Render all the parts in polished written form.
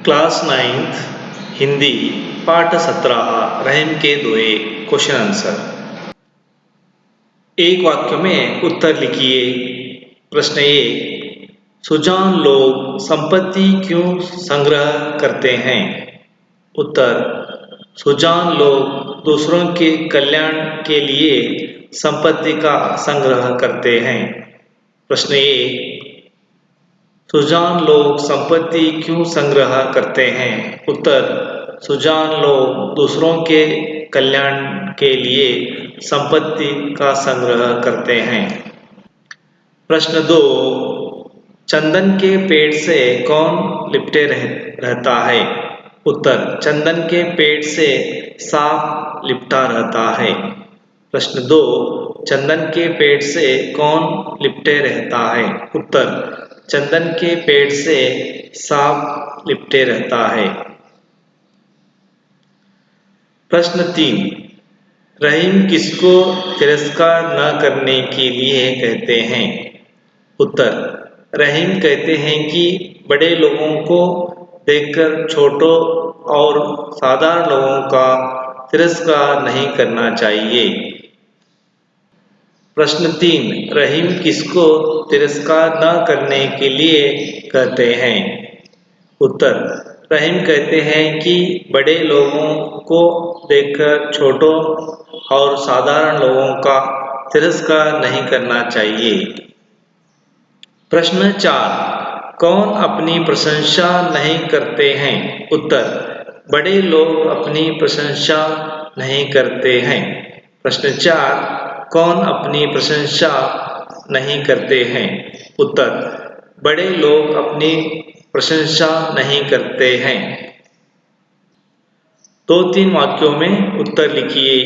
Class 9th Hindi पाठ 17 रहम के दोए क्वेश्चन आंसर। एक वाक्य में उत्तर लिखिए। प्रश्न 1, सुजान लोग संपत्ति क्यों संग्रह करते हैं? उत्तर, सुजान लोग दूसरों के कल्याण के लिए संपत्ति का संग्रह करते हैं। प्रश्न 1, सुजान लोग संपत्ति क्यों संग्रह करते हैं? उत्तर, सुजान लोग दूसरों के कल्याण के लिए संपत्ति का संग्रह करते हैं। प्रश्न 2, चंदन के पेड़ से कौन लिपटे रहता है? उत्तर, चंदन के पेड़ से सांप लिपटा रहता है। प्रश्न 2, चंदन के पेड़ से कौन लिपटे रहता है? उत्तर, चंदन के पेड़ से सांप लिपटे रहता है। प्रश्न 3, रहीम किसको तिरस्कार न करने के लिए कहते हैं? उत्तर, रहीम कहते हैं कि बड़े लोगों को देखकर छोटों और साधारण लोगों का तिरस्कार नहीं करना चाहिए। प्रश्न 3, रहीम किसको तिरस्कार न करने के लिए कहते हैं? उत्तर, रहीम कहते हैं कि बड़े लोगों को देखकर छोटों और साधारण लोगों का तिरस्कार नहीं करना चाहिए। प्रश्न 4, कौन अपनी प्रशंसा नहीं करते हैं? उत्तर, बड़े लोग अपनी प्रशंसा नहीं करते हैं। प्रश्न 4, कौन अपनी प्रशंसा नहीं करते हैं? उत्तर, बड़े लोग अपनी प्रशंसा नहीं करते हैं। 2-3 वाक्यों में उत्तर लिखिए।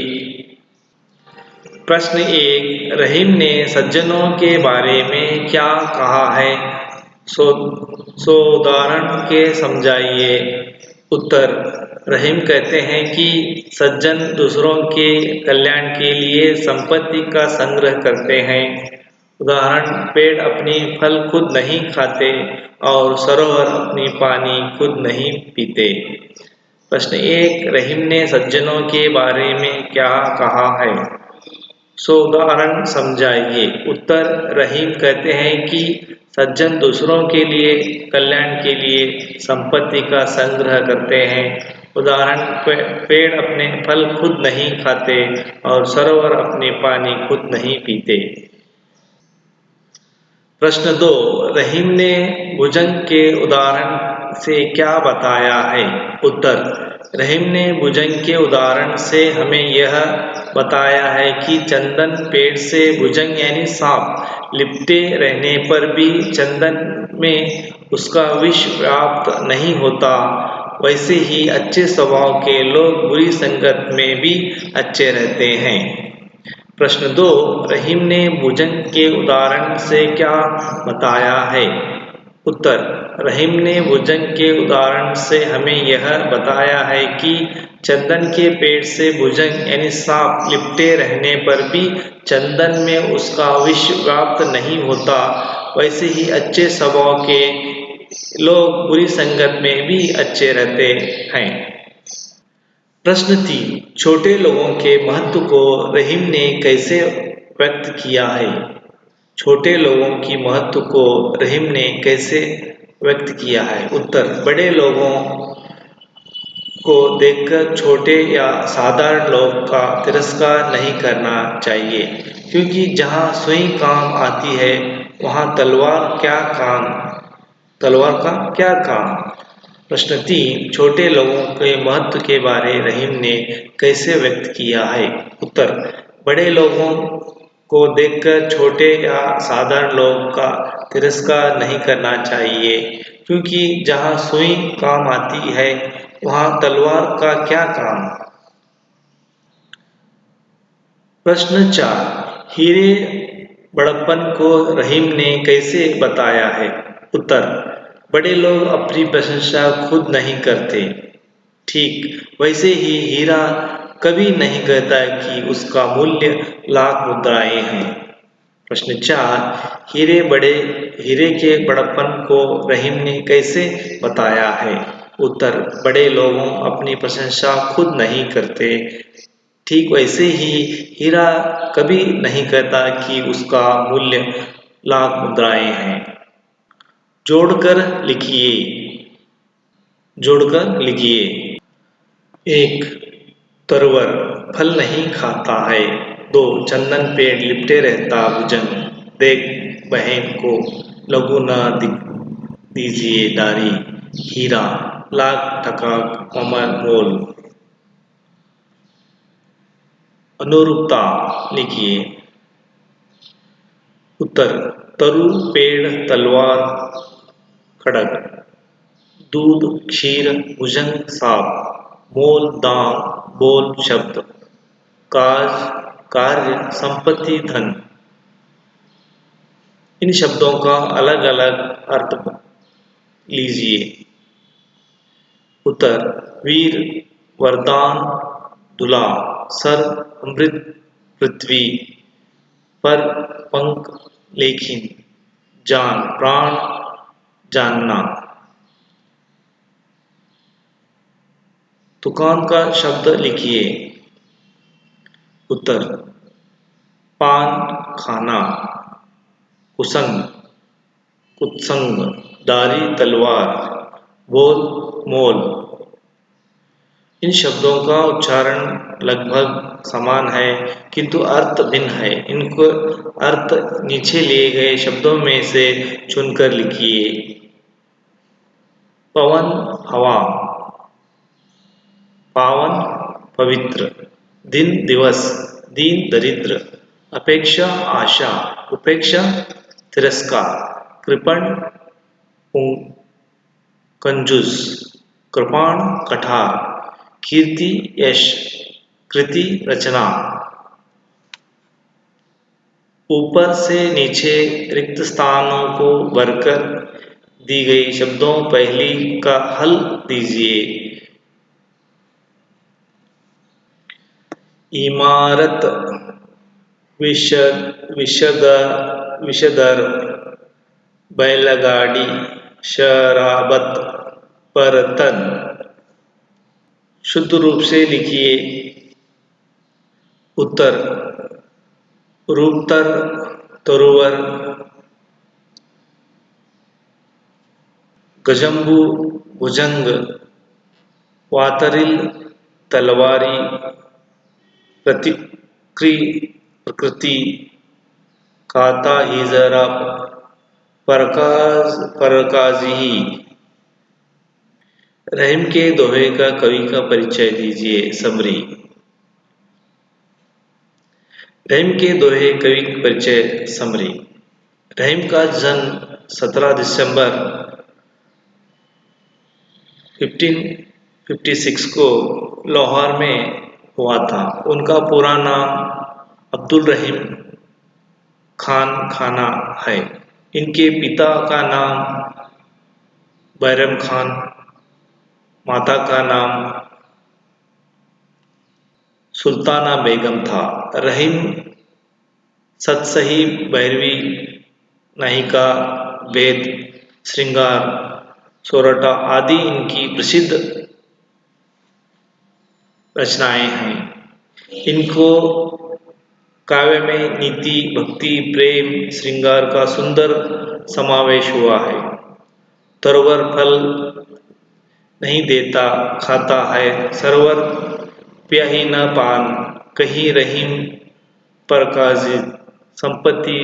प्रश्न 1, रहीम ने सज्जनों के बारे में क्या कहा है? उदाहरण के समझाइए। उत्तर, रहीम कहते हैं कि सज्जन दूसरों के कल्याण के लिए संपत्ति का संग्रह करते हैं। उदाहरण, पेड़ अपनी फल खुद नहीं खाते और सरोवर अपनी पानी खुद नहीं पीते। प्रश्न 1, रहीम ने सज्जनों के बारे में क्या कहा है? उदाहरण समझाइए। उत्तर, रहीम कहते हैं कि सज्जन दूसरों के लिए कल्याण के लिए संपत्ति का संग्रह करते हैं। उदाहरण, पेड़ अपने फल खुद नहीं खाते और सरोवर अपने पानी खुद नहीं पीते। प्रश्न 2, रहीम ने भुजंग के उदाहरण से क्या बताया है? उत्तर, रहीम ने भुजंग के उदाहरण से हमें यह बताया है कि चंदन पेड़ से भुजंग यानी सांप लिपटे रहने पर भी चंदन में उसका विष व्याप्त नहीं होता। वैसे ही अच्छे स्वभाव के लोग बुरी संगत में भी अच्छे रहते हैं। प्रश्न 2, रहीम ने भुजंग के उदाहरण से क्या बताया है? उत्तर, रहीम ने भुजंग के उदाहरण से हमें यह बताया है कि चंदन के पेड़ से भुजंग यानी सांप लिपटे रहने पर भी चंदन में उसका विष व्याप्त नहीं होता। वैसे ही अच्छे स्वभाव के लोग बुरी संगत में भी अच्छे रहते हैं। प्रश्न 3, छोटे लोगों के महत्व को रहीम ने कैसे व्यक्त किया है? छोटे लोगों की महत्व को रहीम ने कैसे व्यक्त किया है? उत्तर, बड़े लोगों को देखकर छोटे या साधारण लोग का तिरस्कार नहीं करना चाहिए, क्योंकि जहाँ सुई काम आती है वहाँ तलवार का क्या काम? प्रश्न 3, छोटे लोगों के महत्व के बारे रहीम ने कैसे व्यक्त किया है? उत्तर, बड़े लोगों को देखकर छोटे या साधारण लोग का तिरस्कार नहीं करना चाहिए, क्योंकि जहाँ सुई काम आती है वहाँ तलवार का क्या काम? प्रश्न 4, हीरे बड़प्पन को रहीम ने कैसे बताया है? उत्तर, बड़े लोग अपनी प्रशंसा खुद नहीं करते। ठीक वैसे ही हीरा कभी नहीं कहता कि उसका मूल्य लाख मुद्राएं हैं। प्रश्न 4, हीरे के बड़प्पन को रहीम ने कैसे बताया है? उत्तर, बड़े लोगों अपनी प्रशंसा खुद नहीं करते। ठीक वैसे ही हीरा कभी नहीं कहता कि उसका मूल्य लाख मुद्राएं हैं। जोड़कर लिखिए। जोड़कर लिखिए। 1. तरवर फल नहीं खाता है। 2. चंदन पेड़ लिपटे रहता भुजंग, देख बहन को लघु न दीजिए डारी। हीरा लाख टका कमर मोल। अनुरूपता लिखिए। उत्तर, तरु पेड़ तलवार खड़ग, दूध क्षीर भुजंग सांप, मोल दाम बोल शब्द, काज कार्य संपत्ति धन। इन शब्दों का अलग अलग अर्थ लीजिए। उत्तर, वीर वरदान दुला, सर अमृत पृथ्वी, पर पंख लेखिन, जान प्राण जानना। दुकान का शब्द लिखिए। उत्तर, पान खाना, कुसंग कुत्संग, दारी तलवार, बोल मोल। इन शब्दों का उच्चारण लगभग समान है किंतु अर्थ भिन्न है। इनको अर्थ नीचे लिए गए शब्दों में से चुनकर लिखिए। पवन हवा, पावन पवित्र, दिन दिवस, दीन दरिद्र, अपेक्षा आशा, उपेक्षा तिरस्कार, कृपण कंजूस, कृपाण कठार, कीर्ति यश, कृति रचना। ऊपर से नीचे रिक्त स्थानों को भरकर दी गई शब्दों पहली का हल दीजिए। इमारत, विषधर, बैलगाड़ी, शराबत, बर्तन। शुद्ध रूप से लिखिए। उत्तर, रूपतर तरुवर, गजंबू भुजंग, वातरिल तलवारी, प्रकृति, खाता ही जरा, परकाजी। रहीम के दोहे का कवि का परिचय दीजिए। समरी। रहीम के दोहे कवि का परिचय समरी। रहीम का जन्म 17 दिसंबर 1556 को लाहौर में हुआ था। उनका पूरा नाम अब्दुल रहीम खान खाना है। इनके पिता का नाम बैरम खान, माता का नाम सुल्ताना बेगम था। रहीम सतसही, भैरवी, नाहिका, वेद, श्रृंगार, सोरठा आदि इनकी प्रसिद्ध रचनाएं हैं। इनको काव्य में नीति, भक्ति, प्रेम, श्रृंगार का सुंदर समावेश हुआ है। तरवर फल नहीं देता खाता है, सरवर प्याही न पान, कहीं रहीम परकाजिद, संपत्ति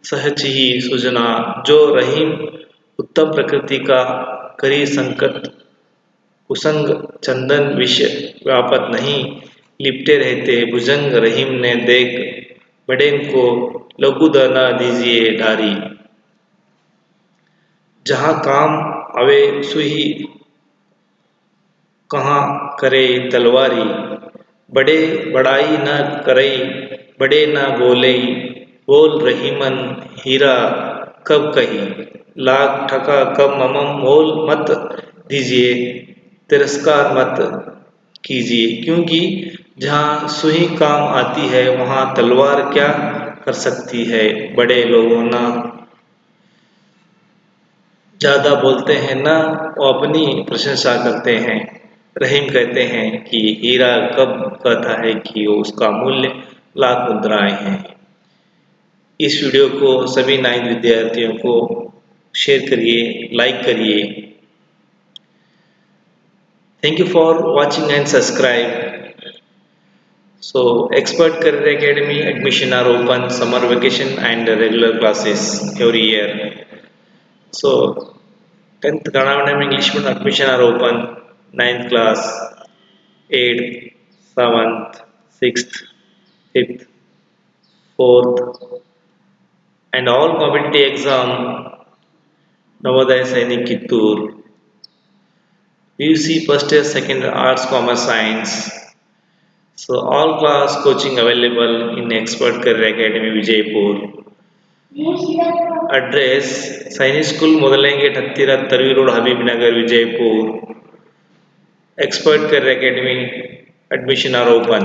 सहज ही सुजना। जो रहीम उत्तम प्रकृति का करी संकट, कुसंग चंदन विष व्यापत नहीं, लिपटे रहते भुजंग। रहीम ने देख बड़ेन को लघु न दीजिए डारी। जहाँ काम आवे सुही कहाँ करे तलवारी, बड़े बड़ाई न करई, बड़े न बोले, बोल रहीमन हीरा कब कही, लाख ठका कब ममम मोल मत दीजिए, तिरस्कार मत कीजिए, क्योंकि जहाँ सुई काम आती है वहाँ तलवार क्या कर सकती है। बड़े लोगों न ज़्यादा बोलते हैं ना, वो अपनी प्रशंसा करते हैं। रहीम कहते हैं कि हीरा कब कहता है कि वो उसका मूल्य लाख मुद्राएं हैं। इस वीडियो को सभी 9th विद्यार्थियों को शेयर करिए, लाइक करिए। Thank you for watching and subscribe. So, Expert Career Academy admission are open, summer vacation and regular classes every year. So, 10th Kannada medium English medium admission are open, 9th class, 8th, 7th, 6th, 5th, 4th, and all competitive exam, Navodaya Sainik Kittur, UC first year, second year, arts, commerce, science. So all class coaching available in Expert Career Academy Vijaypur. Address Sainik School Modalengate Hattira Tarvi Road Habibnagar Vijaypur. Expert Career Academy admission are open.